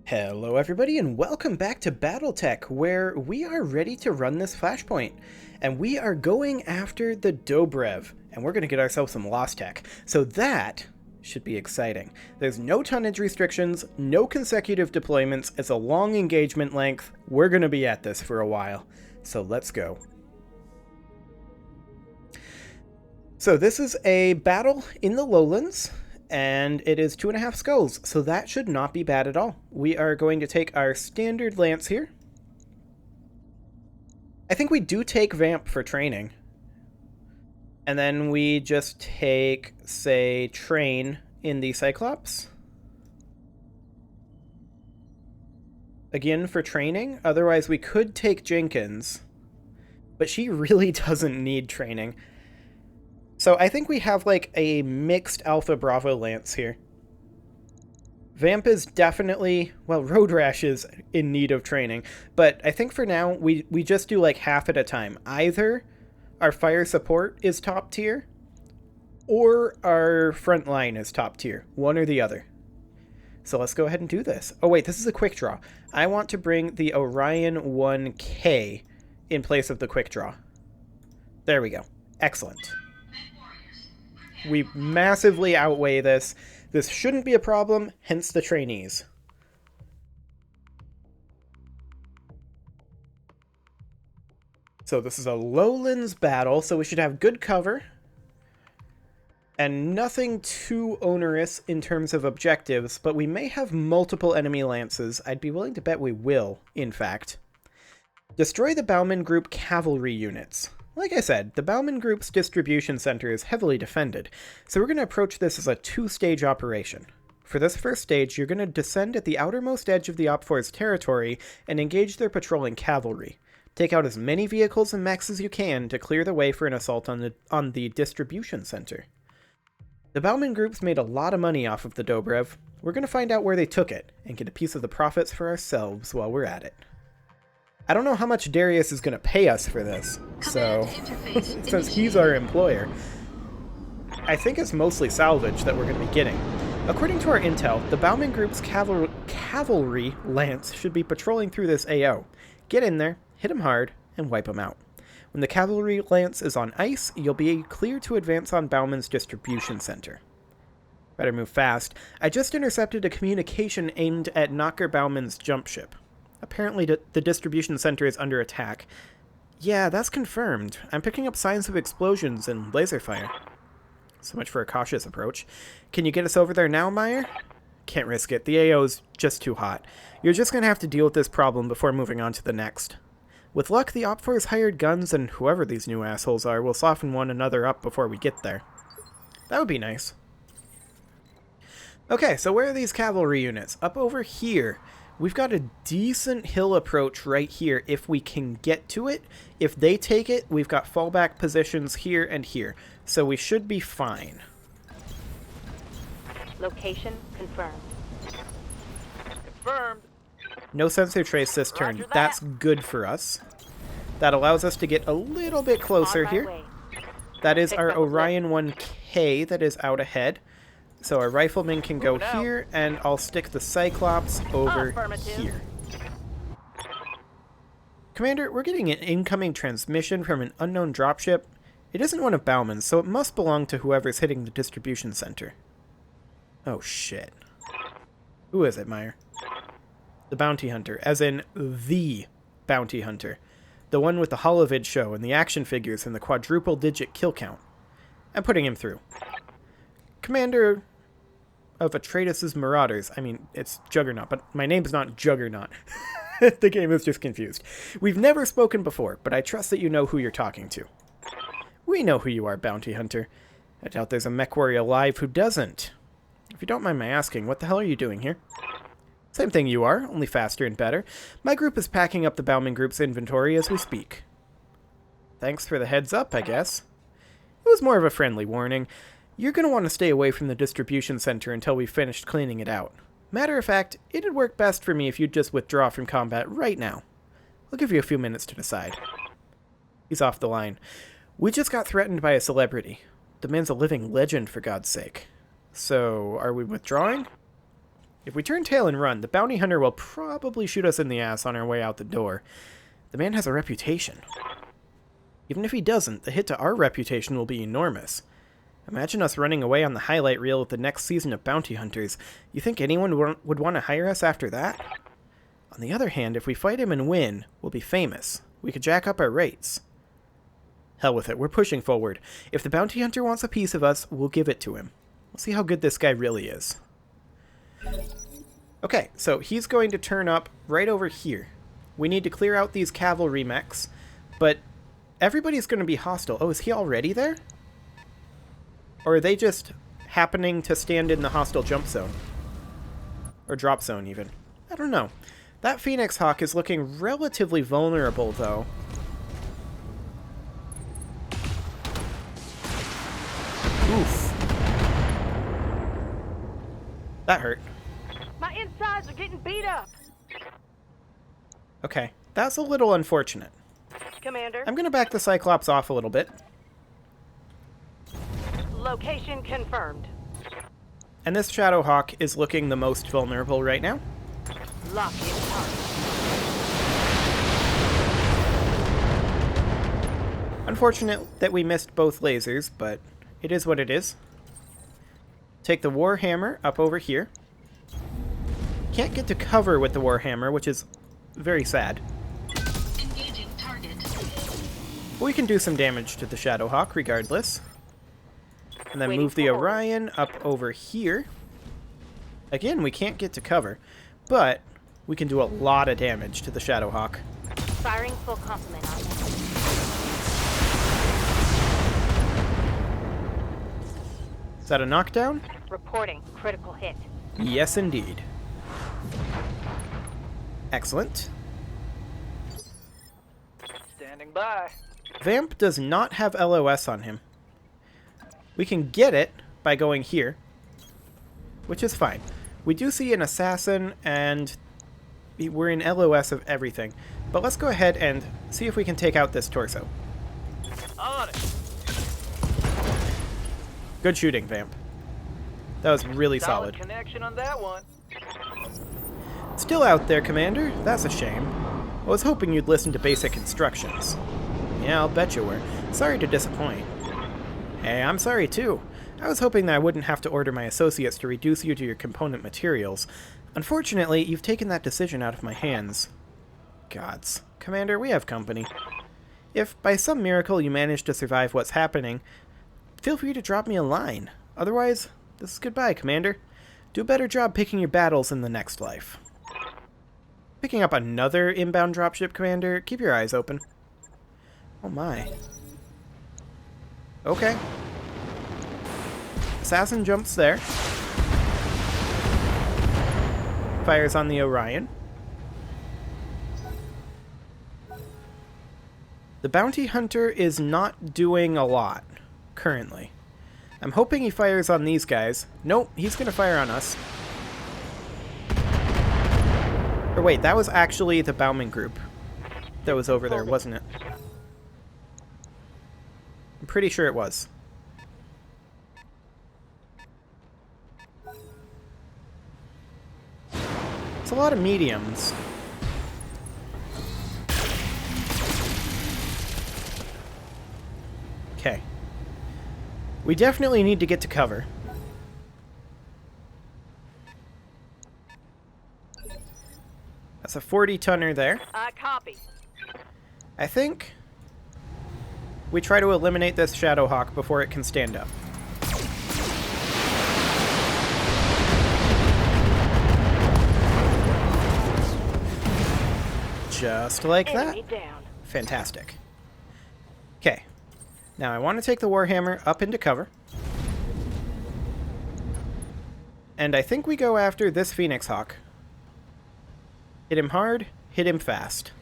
Hello everybody and welcome back to BattleTech, where we are ready to run this flashpoint. And we are going after the Dobrev, and we're going to get ourselves some Lost Tech. So that should be exciting. There's no tonnage restrictions, no consecutive deployments, it's a long engagement length. We're going to be at this for a while. So let's go. So this is a battle in the lowlands. And it is 2.5 skulls, so that should not be bad at all. We are going to take our standard lance here. I think we do take Vamp for training. And then we just take, say, Train in the Cyclops. Again for training. Otherwise we could take Jenkins. But she really doesn't need training. So I think we have like a mixed Alpha Bravo Lance here. Vamp is definitely, well, Road Rash is in need of training, but I think for now we just do like half at a time. Either our fire support is top tier, or our front line is top tier, one or the other. So let's go ahead and do this. Oh wait, this is a quick draw. I want to bring the Orion 1K in place of the quick draw. There we go. Excellent. We massively outweigh this. This shouldn't be a problem, hence the trainees. So this is a lowlands battle, so we should have good cover. And nothing too onerous in terms of objectives, but we may have multiple enemy lances. I'd be willing to bet we will, in fact. Destroy the Bauman Group cavalry units. Like I said, the Bauman Group's distribution center is heavily defended, so we're going to approach this as a two-stage operation. For this first stage, you're going to descend at the outermost edge of the OPFOR's territory and engage their patrolling cavalry. Take out as many vehicles and mechs as you can to clear the way for an assault on the distribution center. The Bauman Group's made a lot of money off of the Dobrev. We're going to find out where they took it, and get a piece of the profits for ourselves while we're at it. I don't know how much Darius is going to pay us for this, so since he's our employer, I think it's mostly salvage that we're going to be getting. According to our intel, the Bauman Group's cavalry lance should be patrolling through this AO. Get in there, hit him hard, and wipe him out. When the cavalry lance is on ice, you'll be clear to advance on Bauman's distribution center. Better move fast. I just intercepted a communication aimed at Knocker Bauman's jump ship. Apparently the distribution center is under attack. Yeah, that's confirmed. I'm picking up signs of explosions and laser fire. So much for a cautious approach. Can you get us over there now, Meyer? Can't risk it. The AO's just too hot. You're just going to have to deal with this problem before moving on to the next. With luck, the OPFOR's hired guns and whoever these new assholes are will soften one another up before we get there. That would be nice. Okay, so where are these cavalry units? Up over here. We've got a decent hill approach right here if we can get to it. If they take it, we've got fallback positions here and here. So we should be fine. Location confirmed. Confirmed. No sensor trace this turn. That's good for us. That allows us to get a little bit closer here. That is our Orion 1K that is out ahead. So our rifleman can go here, and I'll stick the Cyclops over here. Commander, we're getting an incoming transmission from an unknown dropship. It isn't one of Bauman's, so it must belong to whoever's hitting the distribution center. Oh shit. Who is it, Meyer? The Bounty Hunter, as in the Bounty Hunter. The one with the holovid show and the action figures and the quadruple-digit kill count. I'm putting him through. Commander of Atraitus' Marauders. I mean, it's Juggernaut, but my name's not Juggernaut. The game is just confused. We've never spoken before, but I trust that you know who you're talking to. We know who you are, Bounty Hunter. I doubt there's a mech warrior alive who doesn't. If you don't mind my asking, what the hell are you doing here? Same thing you are, only faster and better. My group is packing up the Bauman Group's inventory as we speak. Thanks for the heads up, I guess. It was more of a friendly warning. You're going to want to stay away from the distribution center until we've finished cleaning it out. Matter of fact, it'd work best for me if you'd just withdraw from combat right now. I'll give you a few minutes to decide. He's off the line. We just got threatened by a celebrity. The man's a living legend, for God's sake. So, are we withdrawing? If we turn tail and run, the bounty hunter will probably shoot us in the ass on our way out the door. The man has a reputation. Even if he doesn't, the hit to our reputation will be enormous. Imagine us running away on the highlight reel of the next season of Bounty Hunters. You think anyone would want to hire us after that? On the other hand, if we fight him and win, we'll be famous. We could jack up our rates. Hell with it, we're pushing forward. If the Bounty Hunter wants a piece of us, we'll give it to him. We'll see how good this guy really is. Okay, so he's going to turn up right over here. We need to clear out these cavalry mechs, but everybody's going to be hostile. Oh, is he already there? Or are they just happening to stand in the hostile jump zone? Or drop zone, even. I don't know. That Phoenix Hawk is looking relatively vulnerable, though. Oof. That hurt. My insides are getting beat up. Okay, that's a little unfortunate. Commander. I'm going to back the Cyclops off a little bit. Location confirmed. And this Shadowhawk is looking the most vulnerable right now. Lock in target. Unfortunate that we missed both lasers, but it is what it is. Take the Warhammer up over here. Can't get to cover with the Warhammer, which is very sad. Engaging target. But we can do some damage to the Shadowhawk regardless. And then move the Orion up over here. Again, we can't get to cover, but we can do a lot of damage to the Shadowhawk. Firing full complement on them. Is that a knockdown? Reporting critical hit. Yes, indeed. Excellent. Standing by. Vamp does not have LOS on him. We can get it by going here, which is fine. We do see an assassin, and we're in LOS of everything. But let's go ahead and see if we can take out this torso. On it. Good shooting, Vamp. That was really solid. Connection on that one. Still out there, Commander. That's a shame. I was hoping you'd listen to basic instructions. Yeah, I'll bet you were. Sorry to disappoint. Hey, I'm sorry too. I was hoping that I wouldn't have to order my associates to reduce you to your component materials. Unfortunately, you've taken that decision out of my hands. Gods. Commander, we have company. If by some miracle you manage to survive what's happening, feel free to drop me a line. Otherwise, this is goodbye, Commander. Do a better job picking your battles in the next life. Picking up another inbound dropship, Commander. Keep your eyes open. Oh my. Okay. Assassin jumps there. Fires on the Orion. The bounty hunter is not doing a lot, currently. I'm hoping he fires on these guys. Nope, he's gonna fire on us. Or wait, that was actually the Bauman group that was over there, wasn't it? I'm pretty sure it was. It's a lot of mediums. Okay. We definitely need to get to cover. That's a 40-tonner there. I copy. I think we try to eliminate this Shadowhawk before it can stand up. Just like that. Enemy down. Fantastic. Okay. Now I want to take the Warhammer up into cover. And I think we go after this Phoenix Hawk. Hit him hard, hit him fast.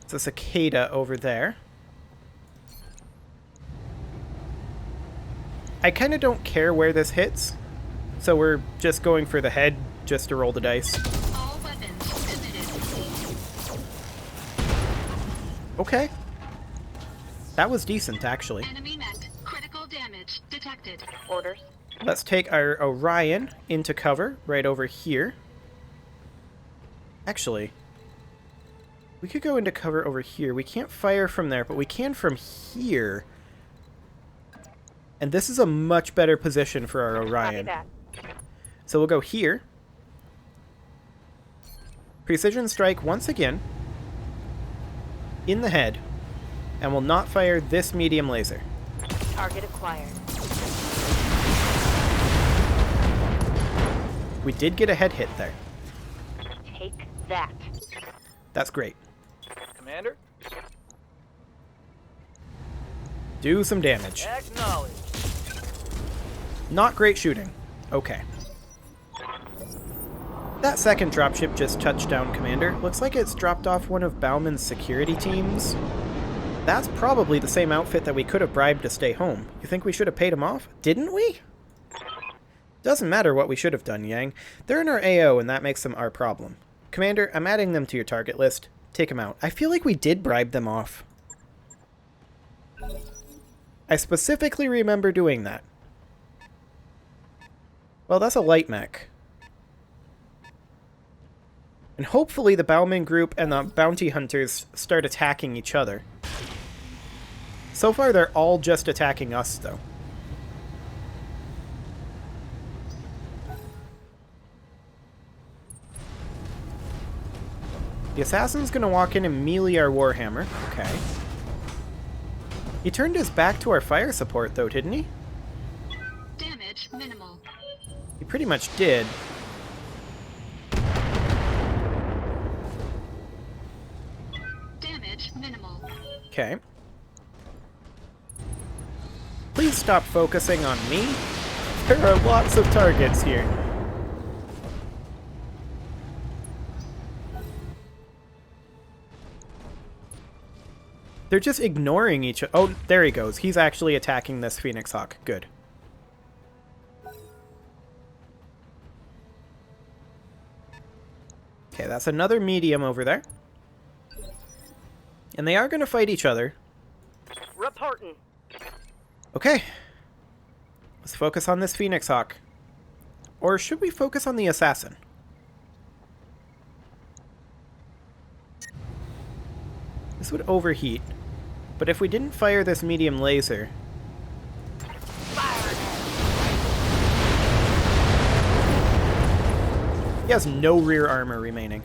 It's a cicada over there. I kind of don't care where this hits, so we're just going for the head just to roll the dice. All weapons committed. Okay. That was decent, actually. Enemy mech. Critical damage detected. Orders. Let's take our Orion into cover right over here. Actually, we could go into cover over here. We can't fire from there, but we can from here. And this is a much better position for our Copy Orion. that. So we'll go here. Precision strike once again. In the head. And we'll not fire this medium laser. Target acquired. We did get a head hit there. Take that. That's great. Commander, Do some damage. acknowledge. Not great shooting. Okay. That second dropship just touched down, Commander. Looks like it's dropped off one of Bauman's security teams. That's probably the same outfit that we could have bribed to stay home. You think we should have paid him off? Didn't we? Doesn't matter what we should have done, Yang. They're in our AO, and that makes them our problem. Commander, I'm adding them to your target list. Take them out. I feel like we did bribe them off. I specifically remember doing that. Well, that's a light mech. And hopefully the Bauman group and the bounty hunters start attacking each other. So far, they're all just attacking us, though. The assassin's gonna walk in and melee our Warhammer. Okay. He turned his back to our fire support, though, didn't he? Damage minimal. He pretty much did. Damage minimal. Okay. Please stop focusing on me. There are lots of targets here. They're just ignoring each other. Oh, there he goes. He's actually attacking this Phoenix Hawk. Good. Okay, that's another medium over there. And they are going to fight each other. Reporting. Okay. Let's focus on this Phoenix Hawk. Or should we focus on the assassin? This would overheat. But if we didn't fire this medium laser... He has no rear armor remaining.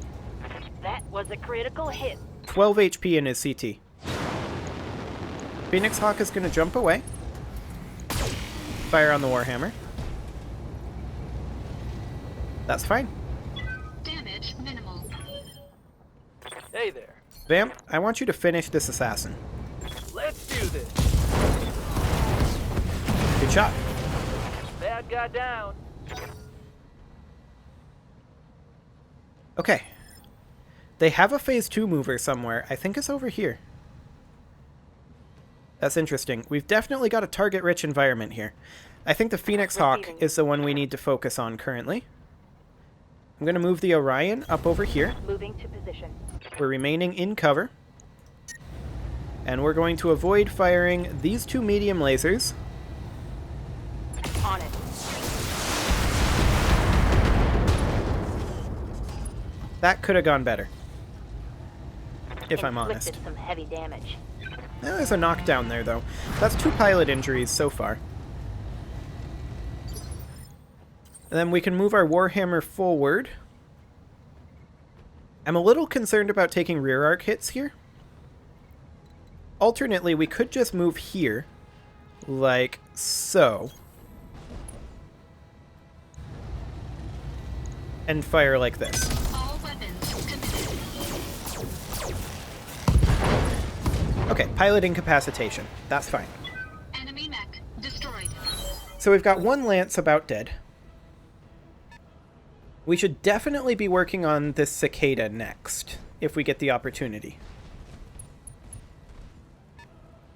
That was a critical hit. 12 HP in his CT. Phoenix Hawk is going to jump away. Fire on the Warhammer. That's fine. Damage minimal. Hey there. Vamp, I want you to finish this assassin. Let's do this. Good shot. Bad guy down. Okay. They have a phase 2 mover somewhere. I think it's over here. That's interesting. We've definitely got a target-rich environment here. I think the Phoenix Hawk is the one we need to focus on currently. I'm going to move the Orion up over here. Moving to position. We're remaining in cover. And we're going to avoid firing these two medium lasers. On it. That could have gone better. If I'm honest. Inflicted some heavy damage. There's a knockdown there, though. That's 2 pilot injuries so far. And then we can move our Warhammer forward. I'm a little concerned about taking rear arc hits here. Alternately, we could just move here, like so. And fire like this. All weapons committed. Okay, pilot incapacitation. That's fine. Enemy mech destroyed. So we've got one Lance about dead. We should definitely be working on this Cicada next, if we get the opportunity.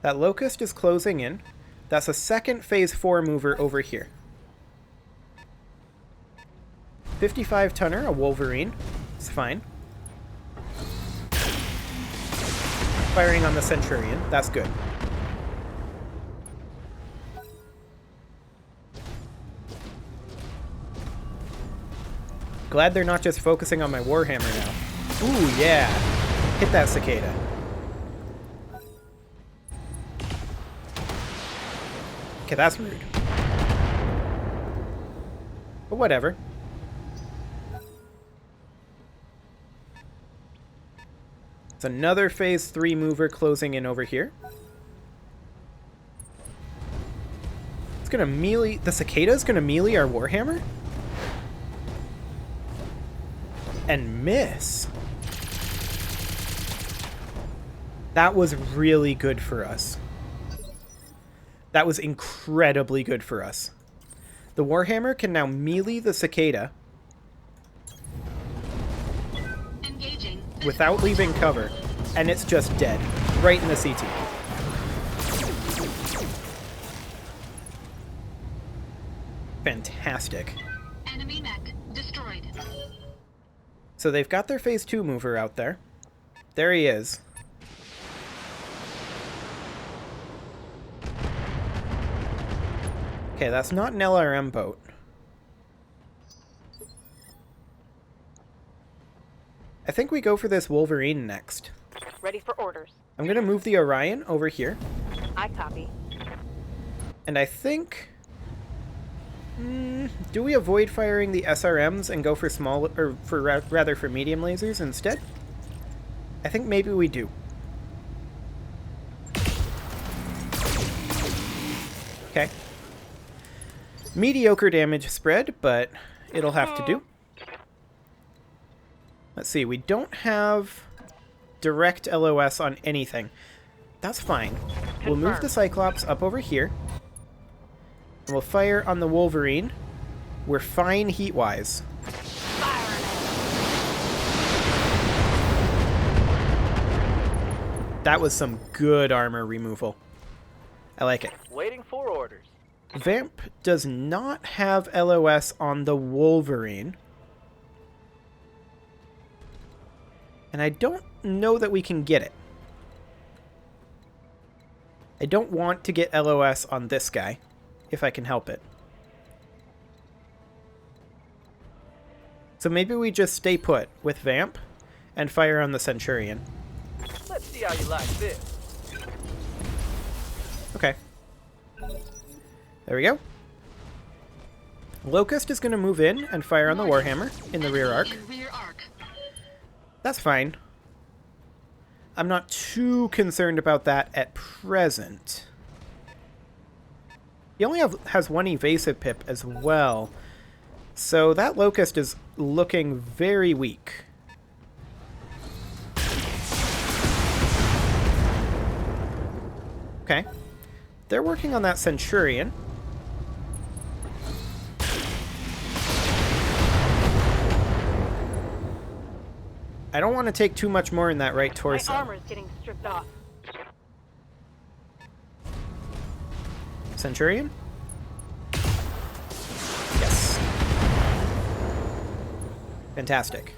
That Locust is closing in. That's a second phase 4 mover over here. 55 tonner, a Wolverine. It's fine. Firing on the Centurion. That's good. Glad they're not just focusing on my Warhammer now. Ooh, yeah. Hit that cicada. Okay, that's rude. But whatever. It's another phase 3 mover closing in over here. It's gonna melee... The cicada's gonna melee our Warhammer? And miss. That was really good for us. That was incredibly good for us. The Warhammer can now melee the cicada Engaging. without leaving cover, and it's just dead, right in the CT. Fantastic. Enemy mech destroyed. So they've got their phase 2 mover out there. There he is. Okay, that's not an LRM boat. I think we go for this Wolverine next. Ready for orders. I'm going to move the Orion over here. I copy. And I think... do we avoid firing the SRMs and go for small, or rather for medium lasers instead? I think maybe we do. Okay. Mediocre damage spread, but it'll have to do. Let's see, we don't have direct LOS on anything. That's fine. We'll move the Cyclops up over here. And we'll fire on the Wolverine. We're fine heat-wise. That was some good armor removal. I like it. Waiting for orders. Vamp does not have LOS on the Wolverine. And I don't know that we can get it. I don't want to get LOS on this guy, if I can help it. So maybe we just stay put with Vamp and fire on the Centurion. Let's see how you like this. Okay. There we go. Locust is going to move in and fire on the Warhammer in the rear arc. In rear arc. That's fine. I'm not too concerned about that at present. He only has one evasive pip as well. So that Locust is looking very weak. Okay. They're working on that Centurion. I don't want to take too much more in that right torso. My armor's getting stripped off. Centurion? Yes. Fantastic.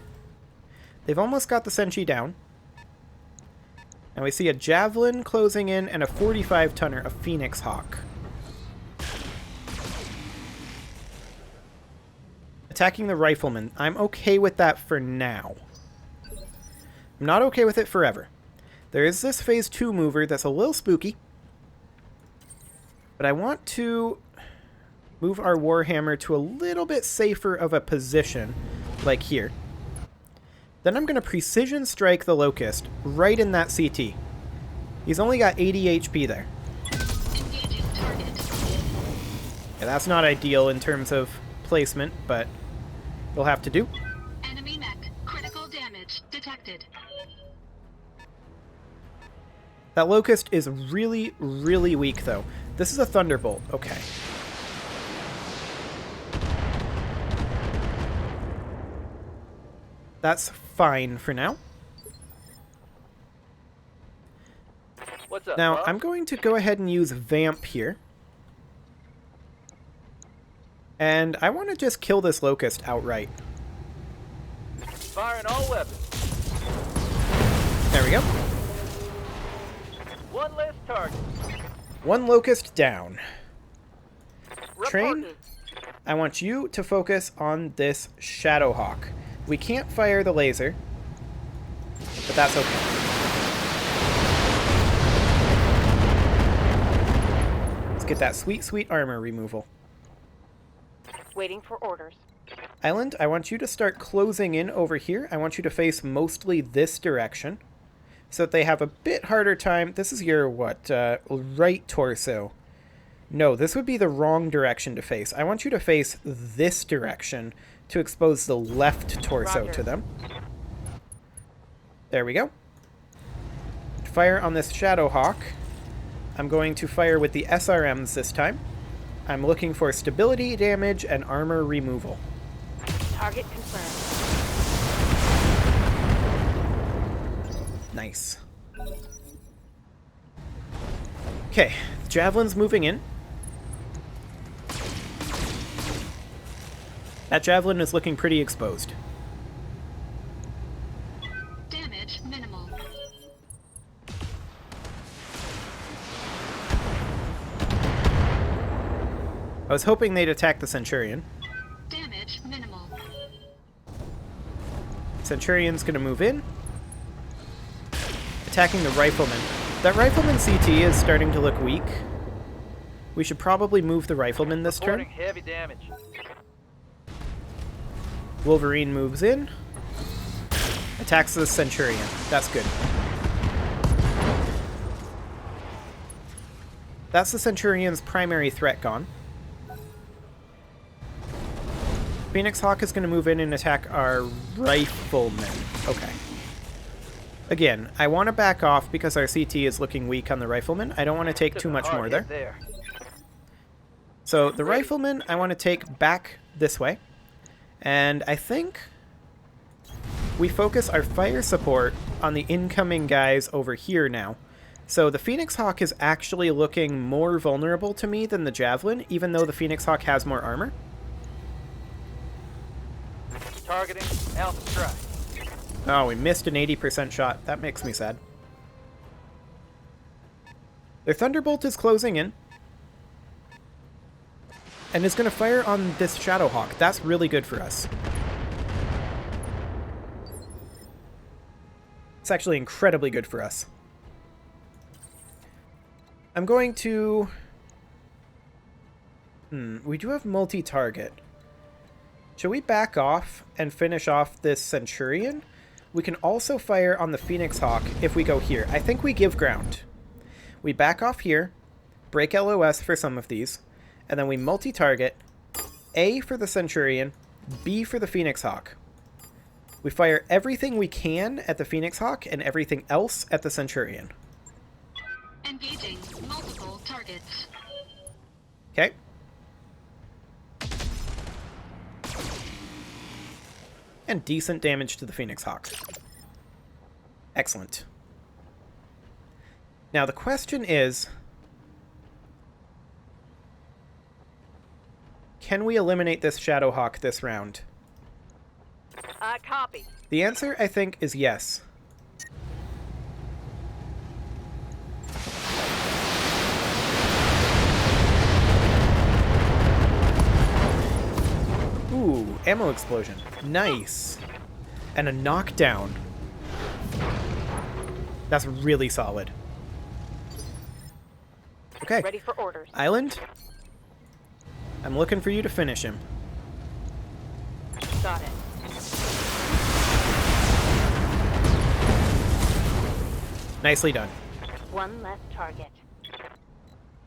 They've almost got the Senchi down. And we see a Javelin closing in and a 45-tonner, a Phoenix Hawk. Attacking the Rifleman. I'm okay with that for now. I'm not okay with it forever. There is this phase 2 mover that's a little spooky. But I want to move our Warhammer to a little bit safer of a position, like here. Then I'm going to precision strike the Locust right in that CT. He's only got 80 HP there. Engaging target. Yeah, that's not ideal in terms of placement, but it'll have to do. Enemy mech. Critical damage detected. That Locust is really, really weak, though. This is a Thunderbolt. Okay. That's fine for now. What's up, Now, bro? I'm going to go ahead and use Vamp here. And I want to just kill this Locust outright. Firing all weapons. There we go. One less target. One Locust down. Train, Reporting. I want you to focus on this Shadowhawk. We can't fire the laser. but that's okay. Let's get that sweet, sweet armor removal. Waiting for orders. Island, I want you to start closing in over here. I want you to face mostly this direction so that they have a bit harder time. This is your, what, right torso. No, this would be the wrong direction to face. I want you to face this direction to expose the left torso Roger. to them. There we go. Fire on this Shadowhawk. I'm going to fire with the SRMs this time. I'm looking for stability damage and armor removal. Target confirmed. Nice. Okay, Javelin's moving in. That Javelin is looking pretty exposed. Damage minimal. I was hoping they'd attack the Centurion. Damage minimal. Centurion's gonna move in. Attacking the Rifleman. That Rifleman CT is starting to look weak. We should probably move the Rifleman this Reporting turn. heavy damage. Wolverine moves in. Attacks the Centurion. That's good. That's the Centurion's primary threat gone. Phoenix Hawk is going to move in and attack our Rifleman. Okay. Again, I want to back off because our CT is looking weak on the Rifleman. I don't want to take too much more there. So the Rifleman I want to take back this way. And I think we focus our fire support on the incoming guys over here now. So the Phoenix Hawk is actually looking more vulnerable to me than the Javelin, even though the Phoenix Hawk has more armor. Targeting Alpha Strike. Oh, we missed an 80% shot. That makes me sad. Their Thunderbolt is closing in. And is going to fire on this Shadowhawk. That's really good for us. It's actually incredibly good for us. I'm going to... we do have multi-target. Should we back off and finish off this Centurion? We can also fire on the Phoenix Hawk if we go here. I think we give ground. We back off here, break LOS for some of these, and then we multi-target, A for the Centurion, B for the Phoenix Hawk. We fire everything we can at the Phoenix Hawk and everything else at the Centurion. Engaging multiple targets. Okay. And decent damage to the Phoenix Hawk. Excellent. Now the question is, can we eliminate this Shadowhawk this round? Copy. The answer, I think, is yes. Ooh, ammo explosion. Nice. And a knockdown. That's really solid. Okay. Ready for orders. Island, I'm looking for you to finish him. Got it. Nicely done. One less target.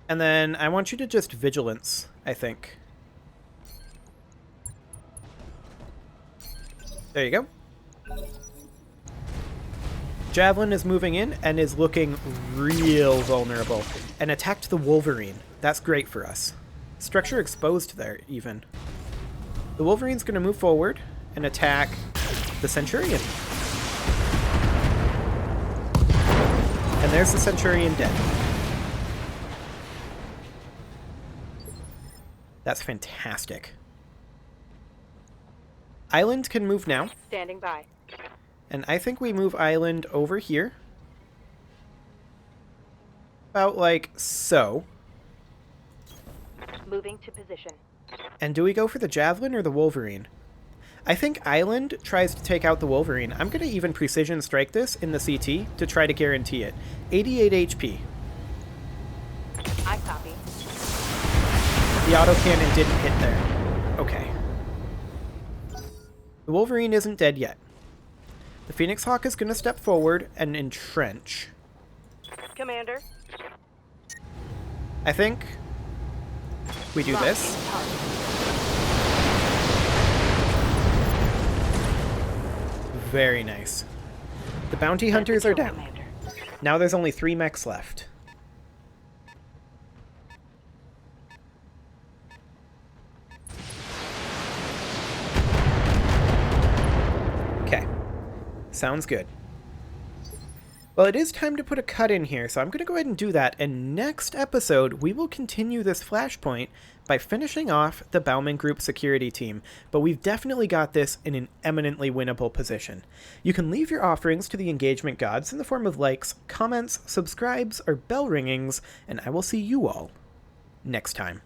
And then I want you to just vigilance, I think. There you go. Javelin is moving in and is looking real vulnerable. And attacked the Wolverine. That's great for us. Structure exposed there, even. The Wolverine's going to move forward and attack the Centurion. And there's the Centurion dead. That's fantastic. Island can move now. Standing by. And I think we move Island over here. About like so. Moving to position. And do we go for the Javelin or the Wolverine? I think Island tries to take out the Wolverine. I'm going to even precision strike this in the CT to try to guarantee it. 88 HP. I copy. The autocannon didn't hit there. Okay. The Wolverine isn't dead yet. The Phoenix Hawk is going to step forward and entrench. Commander. I think we do this. Very nice. The bounty hunters are down. Commander. Now there's only 3 mechs left. Okay. Sounds good. Well, it is time to put a cut in here, so I'm going to go ahead and do that, and next episode, we will continue this flashpoint by finishing off the Bauman Group security team, but we've definitely got this in an eminently winnable position. You can leave your offerings to the engagement gods in the form of likes, comments, subscribes, or bell ringings, and I will see you all next time.